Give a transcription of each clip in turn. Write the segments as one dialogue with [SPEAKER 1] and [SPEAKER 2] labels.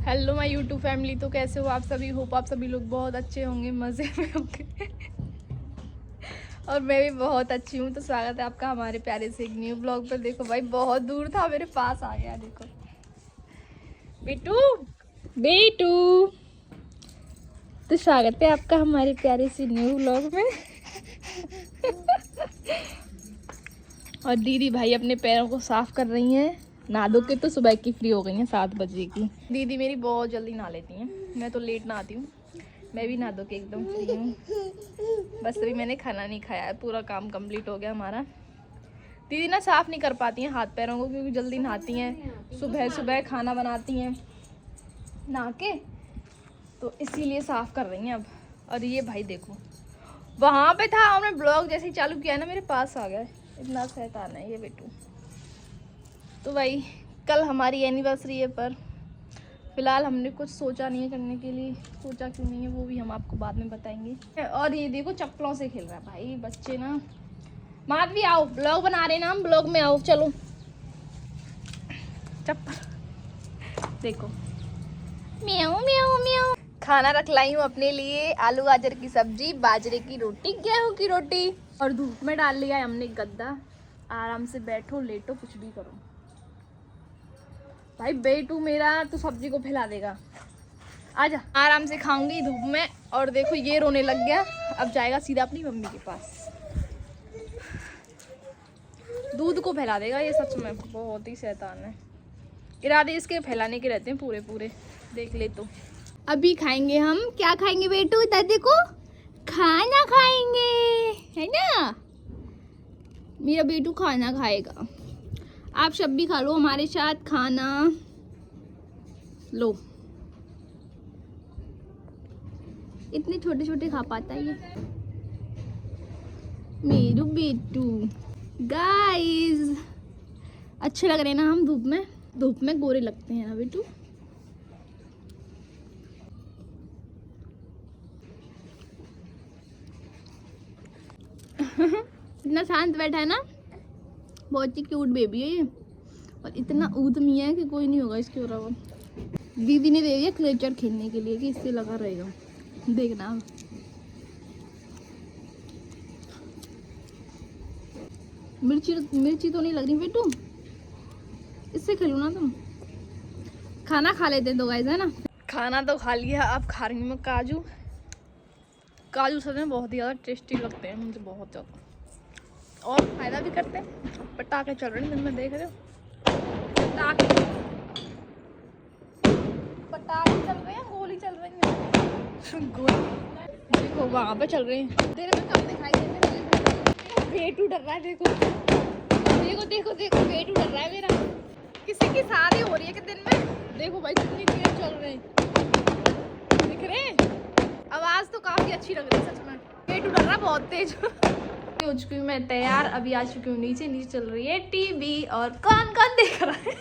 [SPEAKER 1] Hello my YouTube family. तो कैसे हो आप सभी? होप आप सभी लोग बहुत अच्छे होंगे, मज़े में होंगे और मैं भी बहुत अच्छी हूँ। तो स्वागत है आपका हमारे प्यारे से एक न्यू ब्लॉग पर। देखो भाई, बहुत दूर था, मेरे पास आ गया। देखो बेटू बेटू, तो स्वागत है आपका हमारे प्यारे से न्यू ब्लॉग में और दीदी भाई अपने पैरों को साफ कर रही हैं। नहा धो के तो सुबह की फ्री हो गई हैं 7 बजे की। दीदी मेरी बहुत जल्दी नहा लेती हैं, मैं तो लेट नहाती हूँ। मैं भी नहा धो के एकदम फ्री हूँ। बस अभी मैंने खाना नहीं खाया है, पूरा काम कंप्लीट हो गया हमारा। दीदी ना साफ़ नहीं कर पाती हैं हाथ पैरों को, क्योंकि जल्दी नहाती हैं, सुबह सुबह खाना बनाती हैं नहा के, तो इसीलिए साफ़ कर रही हैं अब। और ये भाई देखो, वहाँ पे था, हमने ब्लॉग जैसे ही चालू किया ना मेरे पास आ गया। इतना शैतान है ये बेटू। तो भाई कल हमारी एनिवर्सरी है, पर फिलहाल हमने कुछ सोचा नहीं है करने के लिए। सोचा क्यों नहीं है वो भी हम आपको बाद में बताएंगे। और ये देखो चप्पलों से खेल रहा है भाई बच्चे ना। माधवी आओ, ब्लॉग बना रहे ना हम, ब्लॉग में आओ, चलो। चप्पल देखो, म्याऊ म्याऊ म्याऊ। खाना रख लाई हूँ अपने लिए, आलू गाजर की सब्जी, बाजरे की रोटी, गेहूं की रोटी, और धूप में डाल लिया है हमने गद्दा। आराम से बैठो, लेटो, कुछ भी करो। भाई बेटू मेरा तो सब्जी को फैला देगा। आजा, आराम से खाऊंगी धूप में। और देखो ये रोने लग गया, अब जाएगा सीधा अपनी मम्मी के पास। दूध को फैला देगा ये, सच में बहुत ही शैतान है। इरादे इसके फैलाने के रहते हैं पूरे पूरे, देख ले तो। अभी खाएंगे हम, क्या खाएंगे बेटू? इधर देखो, खाना खाएंगे, है ना? मेरा बेटू खाना खाएगा। आप सब भी खा लो हमारे साथ खाना। लो, इतने छोटे छोटे खा पाता है ये मेरू बेटू। गाइस, अच्छे लग रहे हैं ना हम धूप में? धूप में गोरे लगते हैं ना बेटू? इतना शांत बैठा है ना, बहुत ही क्यूट बेबी है ये। और इतना ऊधमी है कि कोई नहीं होगा इसके बराबर। दीदी ने दे दिया क्लेचर खेलने के लिए कि इससे लगा रहेगा, देखना। मिर्ची तो नहीं लग रही बेटू, इससे खेलो ना तुम। खाना खा लेते हैं तो गाइस, है ना? खाना तो खा लिया, अब खा रही हूँ मैं काजू। काजू सच में बहुत ही ज़्यादा टेस्टी लगते हैं मुझे, बहुत ज़्यादा, और फायदा भी करते हैं। पटाखे चल रहे हैं दिन में, देख रहे हो? पटाखे चल रहे हैं, गोली चल रही है। गोली देखो वहाँ पे चल रही है, तेरे में कम दिखाई दे रहा। बेटू डर रहा है, देखो देखो देखो देखो, बेटू डर रहा है मेरा। किसी की शादी हो रही है कि दिन में? देखो भाई कितनी तेज चल रहे हैं, दिख रहे हैं? आवाज तो काफी अच्छी लग रही है सच में। बेटू डर रहा है बहुत तेज। हो चुकी हूँ मैं तैयार, अभी आ चुकी हूँ नीचे। नीचे चल रही है टीवी, और कौन कौन देख रहा है?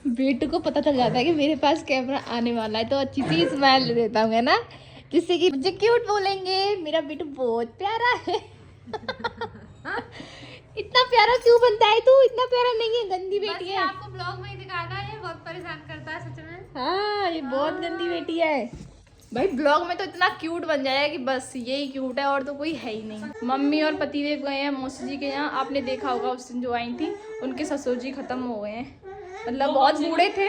[SPEAKER 1] बेटू को पता चल जाता है कि मेरे पास कैमरा आने वाला है, तो अच्छी सी स्माइल देता हूँ, है ना, जिससे कि मुझे क्यूट बोलेंगे। मेरा बेटू बहुत प्यारा है। इतना प्यारा क्यों बनता है तू? इतना प्यारा नहीं है, गंदी बेटी है।
[SPEAKER 2] आपको ब्लॉग में ही दिखाया था, ये बहुत परेशान करता है सच में।
[SPEAKER 1] हाँ, ये बहुत गंदी बेटी है भाई। ब्लॉग में तो इतना क्यूट बन जाएगा कि बस यही क्यूट है, और तो कोई है ही नहीं। मम्मी और पतिदेव गए हैं मौसी जी के यहाँ। आपने देखा होगा उस दिन जो आई थी, उनके ससुर जी खत्म हो गए हैं, मतलब बहुत बूढ़े थे।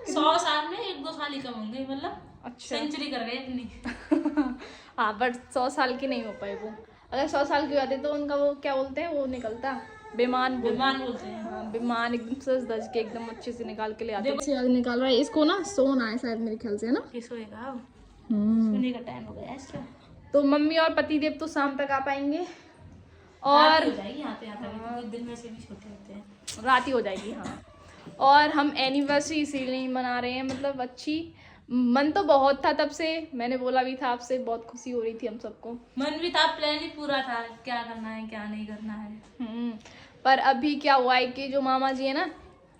[SPEAKER 2] 100 साल में 1-2 साल ही कम होंगे, मतलब
[SPEAKER 1] अच्छा,
[SPEAKER 2] सेंचुरी कर गए अपनी।
[SPEAKER 1] हाँ, बट 100 साल के नहीं हो पाए वो। अगर 100 साल के हो जाते तो उनका वो क्या बोलते हैं, वो निकलता, बेमान
[SPEAKER 2] बोलते हैं।
[SPEAKER 1] हाँ, बेमान एकदम सज धज के एकदम अच्छे से निकाल के ले आते हैं। निकाल रहा है इसको ना, सोना है शायद मेरे ख्याल से, है ना?
[SPEAKER 2] सोएगा, सोने का टाइम हो गया इसका।
[SPEAKER 1] तो मम्मी और पतिदेव तो शाम तक आ पाएंगे, और
[SPEAKER 2] दिन में से भी छोटे होते हैं,
[SPEAKER 1] रात ही हो जाएगी। हाँ, और हम एनिवर्सरी इसीलिए मना रहे हैं, मतलब अच्छी। मन तो बहुत था तब से, मैंने बोला भी था आपसे, बहुत खुशी हो रही थी हम सबको।
[SPEAKER 2] मन भी था, प्लान भी पूरा था, क्या करना है क्या नहीं करना है।
[SPEAKER 1] पर अभी क्या हुआ है कि जो मामा जी है ना,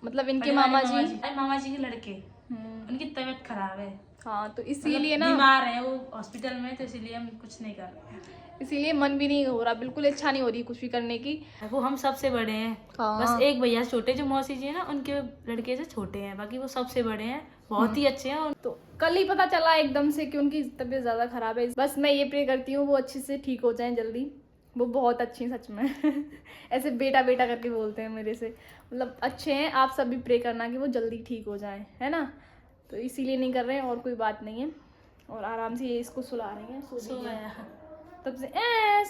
[SPEAKER 1] मतलब इनके मामा जी
[SPEAKER 2] के लड़के, उनकी तबीयत खराब है,
[SPEAKER 1] हाँ तो इसीलिए ना
[SPEAKER 2] बीमार है वो हॉस्पिटल में, तो इसीलिए हम कुछ नहीं कर रहे हैं।
[SPEAKER 1] इसीलिए मन भी नहीं हो रहा, बिल्कुल इच्छा नहीं हो रही कुछ भी करने की।
[SPEAKER 2] वो हम सबसे बड़े हैं।
[SPEAKER 1] हाँ।
[SPEAKER 2] बस एक भैया छोटे जो मौसी जी है ना, उनके लड़के से छोटे हैं, बाकी वो सबसे बड़े हैं, बहुत ही अच्छे हैं।
[SPEAKER 1] तो कल ही पता चला एकदम से कि उनकी तबीयत ज़्यादा ख़राब है। बस मैं ये प्रे करती हूँ वो अच्छे से ठीक हो जाएं जल्दी। वो बहुत अच्छी हैं सच में ऐसे बेटा बेटा करके बोलते हैं मेरे से, मतलब अच्छे हैं। आप सब भी प्रे करना कि वो जल्दी ठीक हो जाएं, है ना। तो इसीलिए नहीं कर रहे हैं और कोई बात नहीं है। और आराम से ये इसको सुला रही हैं,
[SPEAKER 2] सो गया।
[SPEAKER 1] तब से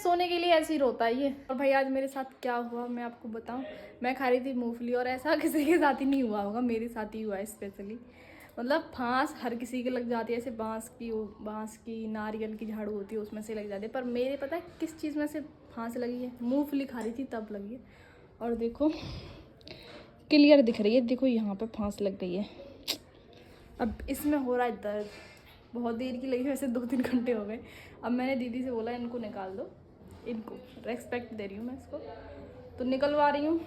[SPEAKER 1] सोने के लिए ऐसे ही रोता है ये। और भाई आज मेरे साथ क्या हुआ मैं आपको बताऊं। मैं खा रही थी मूंगफली, और ऐसा किसी के साथ ही नहीं हुआ होगा, मेरे साथ ही हुआ है स्पेशली। मतलब फांस हर किसी के लग जाती है, ऐसे बांस की नारियल की झाड़ू होती है उसमें से लग जाती है, पर मेरे पता है किस चीज़ में से फांस लगी है, मूंगफली खा रही थी तब लगी है। और देखो क्लियर दिख रही है, देखो यहाँ पे फांस लग गई है। अब इसमें हो रहा है दर्द, बहुत देर की लगी, वैसे 2-3 घंटे हो गए। अब मैंने दीदी से बोला इनको निकाल दो, इनको रेस्पेक्ट दे रही हूँ मैं इसको, तो निकलवा रही हूँ।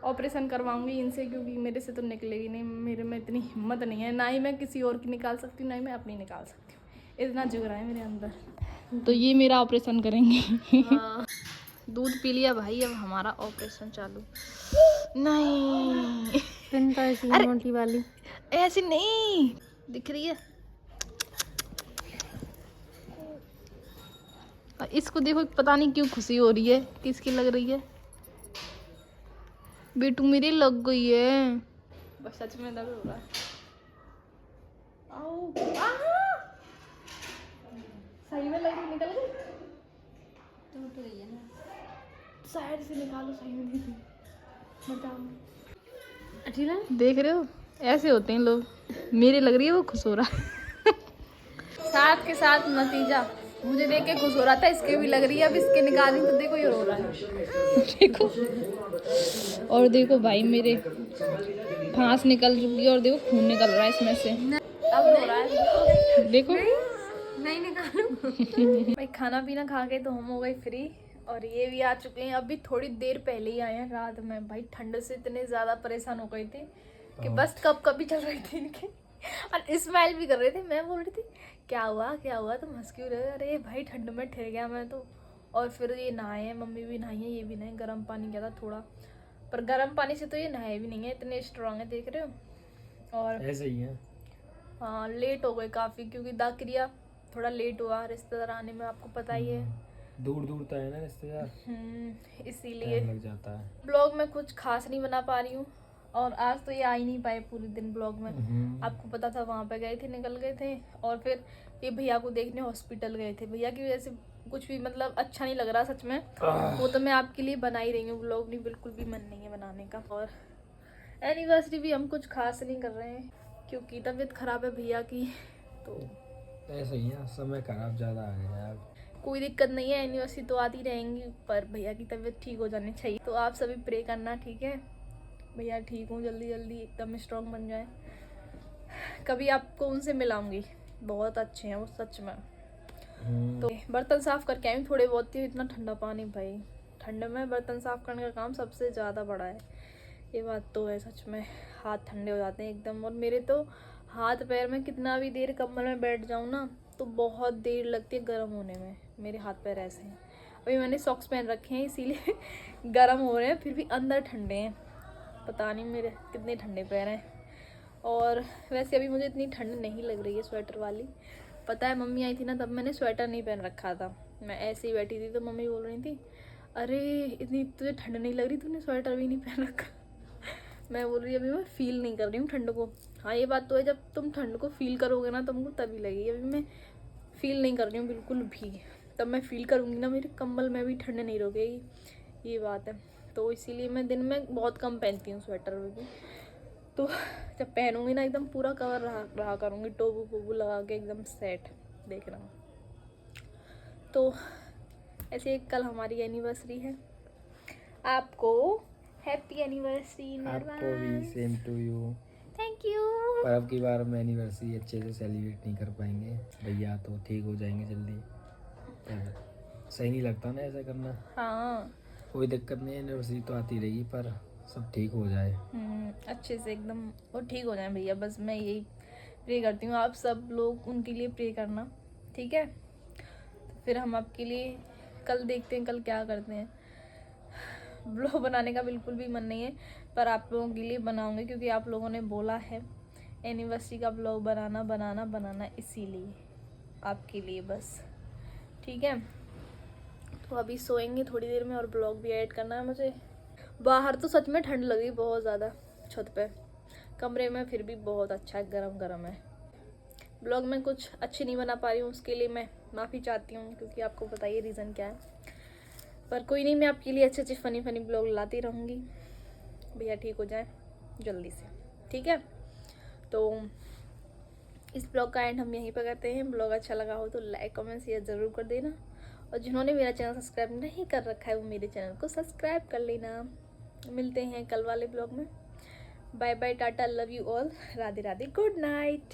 [SPEAKER 1] ऑपरेशन करवाऊंगी इनसे, क्योंकि मेरे से तो निकलेगी नहीं, मेरे में इतनी हिम्मत नहीं है, ना ही मैं किसी और की निकाल सकती हूँ, ना ही मैं अपनी निकाल सकती हूँ, इतना जुगरा है मेरे अंदर। तो ये मेरा ऑपरेशन करेंगे हाँ। दूध पी लिया भाई, अब हमारा ऑपरेशन चालू। नहीं
[SPEAKER 2] पिन तो ऐसी मोटी वाली,
[SPEAKER 1] ऐसी नहीं दिख रही है। और इसको देखो, पता नहीं क्यों खुशी हो रही है, किसकी लग रही है। बेटू मेरी लग गई है, बस सच में दर्द हो रहा है। आओ सही में लग रही, निकल गई,
[SPEAKER 2] टूट गई है ना,
[SPEAKER 1] साइड से निकालो, सही में नहीं थी, बताओ।
[SPEAKER 2] देख
[SPEAKER 1] रहे हो ऐसे होते हैं लोग, मेरे लग रही है वो खुश हो रहा है साथ के साथ नतीजा मुझे देख के खुश हो रहा था, इसके भी लग रही है, अब इसके निकाली तो देखो ये रो रहा है देखो। और देखो भाई मेरे फांस निकल चुकी है, और देखो खून निकल रहा है इसमें से, अब रो रहा है देखो।
[SPEAKER 2] नहीं निकालो
[SPEAKER 1] भाई खाना पीना खा के तो हम हो गए फ्री, और ये भी आ चुके हैं, अभी थोड़ी देर पहले ही आए हैं रात में। भाई ठंड से इतने ज़्यादा परेशान हो गई थी कि बस कब ही चल रही थी इनकी, और स्माइल भी कर रहे थे। मैं बोल रही थी क्या हुआ तुम हंस क्यों रहे हो? अरे भाई ठंड में ठहर गया मैं तो। और फिर ये नहाए हैं, मम्मी भी नहाई है, ये भी नहाए, गर्म पानी किया था थोड़ा, पर गर्म पानी से तो ये नहाए भी नहीं है, इतने स्ट्रांग है देख रहे हो। और
[SPEAKER 3] ऐसे ही है।
[SPEAKER 1] हाँ लेट हो गए काफ़ी, क्योंकि दाह क्रिया थोड़ा लेट हुआ, रिश्तेदार आने में आपको पता ही है,
[SPEAKER 3] दूर दूर तक है ना रिश्तेदार,
[SPEAKER 1] इसीलिए
[SPEAKER 3] टाइम लग जाता है।
[SPEAKER 1] ब्लॉग में कुछ खास नहीं बना पा रही हूँ। और आज तो ये आ ही नहीं पाए पूरे दिन ब्लॉग में, आपको पता था वहाँ पे गए थे, निकल गए थे। और फिर ये भैया को देखने हॉस्पिटल गए थे, भैया की वजह से कुछ भी मतलब अच्छा नहीं लग रहा सच में। वो तो मैं आपके लिए बना ही रही हूँ ब्लॉग, नहीं बिल्कुल भी मन नहीं है बनाने का। और एनिवर्सरी भी हम कुछ खास नहीं कर रहे हैं, क्योंकि तबीयत खराब है भैया की, तो
[SPEAKER 3] ऐसे ही है, समय खराब ज़्यादा आ गया यार।
[SPEAKER 1] कोई दिक्कत नहीं है, एनिवर्सरी तो आती रहेंगी, पर भैया की तबीयत ठीक हो जानी चाहिए। तो आप सभी प्रे करना, ठीक है, भैया ठीक हूँ जल्दी जल्दी एकदम स्ट्रॉन्ग बन जाए। कभी आपको उनसे मिलाऊंगी, बहुत अच्छे हैं वो सच में। तो बर्तन साफ करके आई हूँ थोड़े बहुत ही, इतना ठंडा पानी भाई, ठंड में बर्तन साफ करने का काम सबसे ज़्यादा बड़ा है, ये बात तो है सच में। हाथ ठंडे हो जाते हैं एकदम, और मेरे तो हाथ पैर में कितना भी देर कम्बल में बैठ जाऊँ ना तो बहुत देर लगती है गर्म होने में, मेरे हाथ पैर ऐसे हैं। अभी मैंने सॉक्स पहन रखे हैं इसीलिए गर्म हो रहे हैं, फिर भी अंदर ठंडे हैं, पता नहीं मेरे कितने ठंडे पैर हैं। और वैसे अभी मुझे इतनी ठंड नहीं लग रही है स्वेटर वाली, पता है मम्मी आई थी ना तब मैंने स्वेटर नहीं पहन रखा था, मैं ऐसे ही बैठी थी, तो मम्मी बोल रही थी अरे इतनी तुझे ठंड नहीं लग रही, तूने स्वेटर भी नहीं पहन रखा मैं बोल रही अभी मैं फील नहीं कर रही हूँ ठंड को। हाँ ये बात तो है, जब तुम ठंड को फील करोगे ना तुमको तभी लगेगी, अभी मैं फील नहीं कर रही हूँ बिल्कुल भी, तब मैं फील करूँगी ना मेरे कंबल में भी ठंड नहीं रोकेगी, ये बात है। तो इसीलिए मैं दिन में बहुत कम पहनती हूँ स्वेटर भी, तो जब पहनूंगी ना एकदम पूरा कवर रहा करूँगी, टोबू पोबू लगा के एकदम सेट, देखना। तो ऐसे कल हमारी एनिवर्सरी है, आपको हैप्पी एनिवर्सरी।
[SPEAKER 3] आपको भी same to you.
[SPEAKER 1] Thank you.
[SPEAKER 3] पर अब की बार हम एनिवर्सरी अच्छे से सेलिब्रेट नहीं कर पाएंगे, भैया तो ठीक हो जाएंगे जल्दी, पर सही नहीं लगता ना ऐसा करना।
[SPEAKER 1] हाँ
[SPEAKER 3] कोई दिक्कत नहीं, एनिवर्सरी तो आती रहेगी, पर सब ठीक हो जाए
[SPEAKER 1] अच्छे से एकदम, और ठीक हो जाए भैया, बस मैं यही प्रे करती हूँ। आप सब लोग उनके लिए प्रे करना, ठीक है। तो फिर हम आपके लिए कल देखते हैं कल क्या करते हैं। ब्लॉग बनाने का बिल्कुल भी मन नहीं है, पर आप लोगों के लिए बनाऊंगी क्योंकि आप लोगों ने बोला है एनिवर्सरी का ब्लॉग बनाना, इसीलिए आपके लिए बस, ठीक है। तो अभी सोएंगे थोड़ी देर में और ब्लॉग भी ऐड करना है मुझे। बाहर तो सच में ठंड लगी बहुत ज़्यादा, छत पे, कमरे में फिर भी बहुत अच्छा है, गरम गरम है। ब्लॉग में कुछ अच्छी नहीं बना पा रही हूँ, उसके लिए मैं माफ़ी चाहती हूँ क्योंकि आपको बताइए रीज़न क्या है। पर कोई नहीं, मैं आपके लिए अच्छे फनी ब्लॉग लाती रहूँगी। भैया ठीक हो जाए जल्दी से, ठीक है। तो इस ब्लॉग का एंड हम यहीं पर करते हैं। ब्लॉग अच्छा लगा हो तो लाइक कमेंट शेयर ज़रूर कर देना, और जिन्होंने मेरा चैनल सब्सक्राइब नहीं कर रखा है वो मेरे चैनल को सब्सक्राइब कर लेना। मिलते हैं कल वाले ब्लॉग में। Bye bye, tata, love you all, Radhe Radhe, good night.